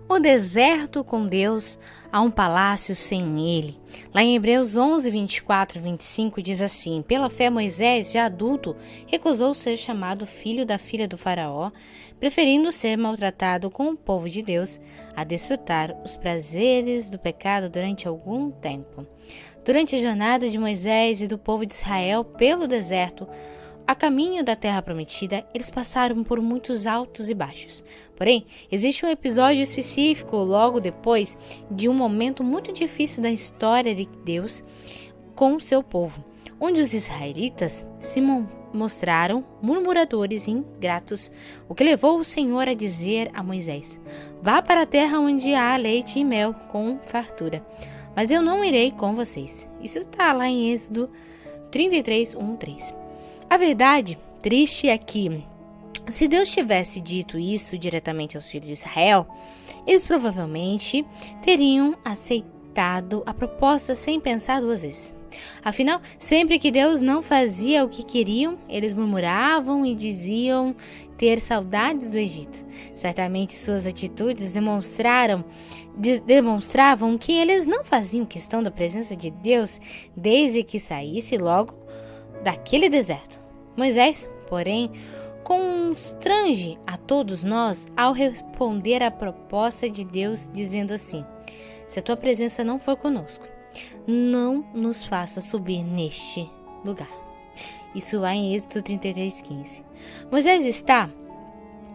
O deserto com Deus, há um palácio sem ele. Lá em Hebreus 11, 24 e 25 diz assim: Pela fé Moisés, já adulto, recusou ser chamado filho da filha do faraó, preferindo ser maltratado com o povo de Deus a desfrutar os prazeres do pecado durante algum tempo. Durante a jornada de Moisés e do povo de Israel pelo deserto, a caminho da terra prometida, eles passaram por muitos altos e baixos. Porém, existe um episódio específico logo depois de um momento muito difícil da história de Deus com o seu povo, onde os israelitas se mostraram murmuradores e ingratos, o que levou o Senhor a dizer a Moisés: Vá para a terra onde há leite e mel com fartura, mas eu não irei com vocês. Isso está lá em Êxodo 33, 1, 3. A verdade triste é que, se Deus tivesse dito isso diretamente aos filhos de Israel, eles provavelmente teriam aceitado a proposta sem pensar duas vezes. Afinal, sempre que Deus não fazia o que queriam, eles murmuravam e diziam ter saudades do Egito. Certamente suas atitudes demonstravam que eles não faziam questão da presença de Deus desde que saísse logo daquele deserto. Moisés, porém, constrange a todos nós ao responder à proposta de Deus, dizendo assim: se a tua presença não for conosco, não nos faça subir neste lugar. Isso lá em Êxodo 33:15. Moisés está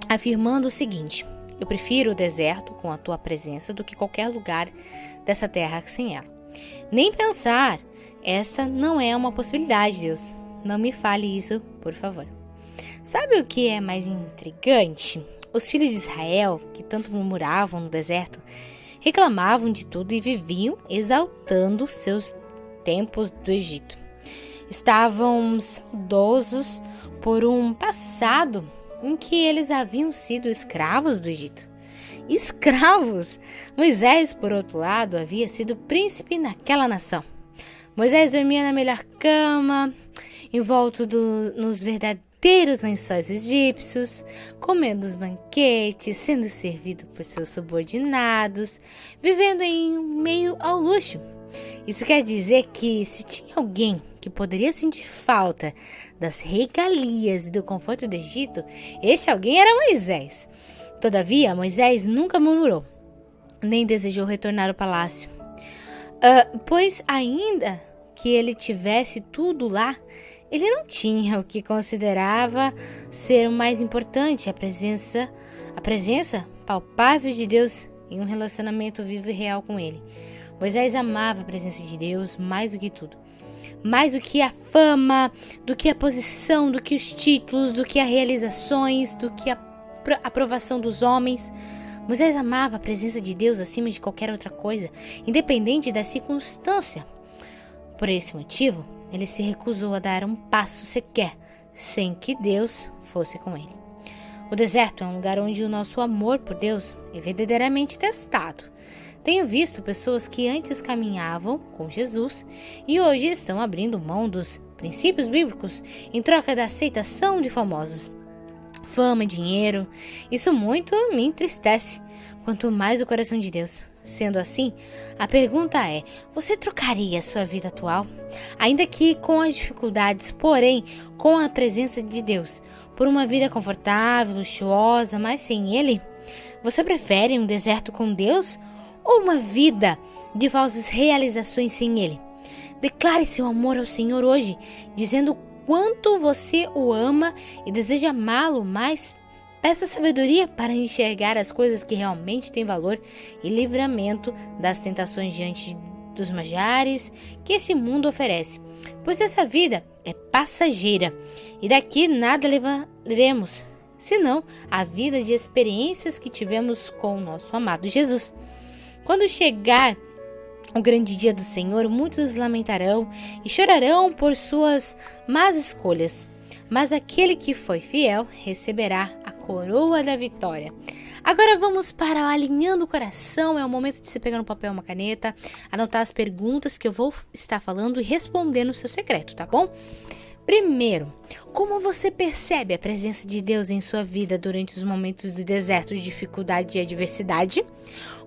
afirmando o seguinte: eu prefiro o deserto com a tua presença do que qualquer lugar dessa terra sem ela. Nem pensar, essa não é uma possibilidade, Deus. Não me fale isso, por favor. Sabe o que é mais intrigante? Os filhos de Israel, que tanto murmuravam no deserto, reclamavam de tudo e viviam exaltando seus tempos do Egito. Estavam saudosos por um passado em que eles haviam sido escravos do Egito. Escravos! Moisés, por outro lado, havia sido príncipe naquela nação. Moisés dormia na melhor cama, envolto nos verdadeiros lençóis egípcios, comendo os banquetes, sendo servido por seus subordinados, vivendo em meio ao luxo. Isso quer dizer que, se tinha alguém que poderia sentir falta das regalias e do conforto do Egito, este alguém era Moisés. Todavia, Moisés nunca murmurou, nem desejou retornar ao palácio, pois ainda que ele tivesse tudo lá, ele não tinha o que considerava ser o mais importante, a presença palpável de Deus em um relacionamento vivo e real com ele. Moisés amava a presença de Deus mais do que tudo. Mais do que a fama, do que a posição, do que os títulos, do que as realizações, do que a aprovação dos homens. Moisés amava a presença de Deus acima de qualquer outra coisa, independente da circunstância. Por esse motivo, ele se recusou a dar um passo sequer sem que Deus fosse com ele. O deserto é um lugar onde o nosso amor por Deus é verdadeiramente testado. Tenho visto pessoas que antes caminhavam com Jesus e hoje estão abrindo mão dos princípios bíblicos em troca da aceitação de famosos. Fama e dinheiro, isso muito me entristece, quanto mais o coração de Deus. Sendo assim, a pergunta é: você trocaria a sua vida atual, ainda que com as dificuldades, porém com a presença de Deus, por uma vida confortável, luxuosa, mas sem Ele? Você prefere um deserto com Deus ou uma vida de falsas realizações sem Ele? Declare seu amor ao Senhor hoje, dizendo quanto você o ama e deseja amá-lo mais. Peça sabedoria para enxergar as coisas que realmente têm valor e livramento das tentações diante dos manjares que esse mundo oferece, pois essa vida é passageira e daqui nada levaremos, senão a vida de experiências que tivemos com o nosso amado Jesus. Quando chegar o grande dia do Senhor, muitos lamentarão e chorarão por suas más escolhas, mas aquele que foi fiel receberá a coroa da vitória. Agora vamos para o Alinhando o Coração. É o momento de você pegar um papel e uma caneta, anotar as perguntas que eu vou estar falando e responder no seu secreto, tá bom? Primeiro, como você percebe a presença de Deus em sua vida durante os momentos de deserto, de dificuldade e adversidade?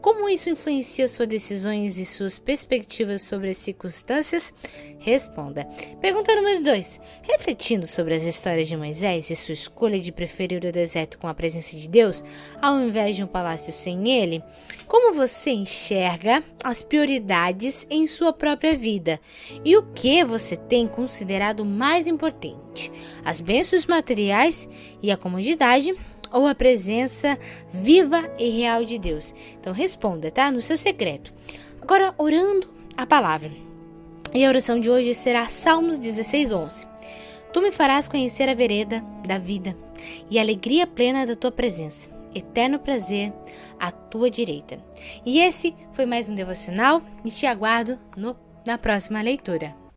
Como isso influencia suas decisões e suas perspectivas sobre as circunstâncias? Responda. Pergunta número 2. Refletindo sobre as histórias de Moisés e sua escolha de preferir o deserto com a presença de Deus, ao invés de um palácio sem ele, como você enxerga as prioridades em sua própria vida? E o que você tem considerado mais importante? As bênçãos materiais e a comodidade ou a presença viva e real de Deus? Então responda, tá? No seu secreto. Agora, orando a palavra. E a oração de hoje será Salmos 16:11. Tu me farás conhecer a vereda da vida e a alegria plena da tua presença. Eterno prazer à tua direita. E esse foi mais um devocional e te aguardo na próxima leitura.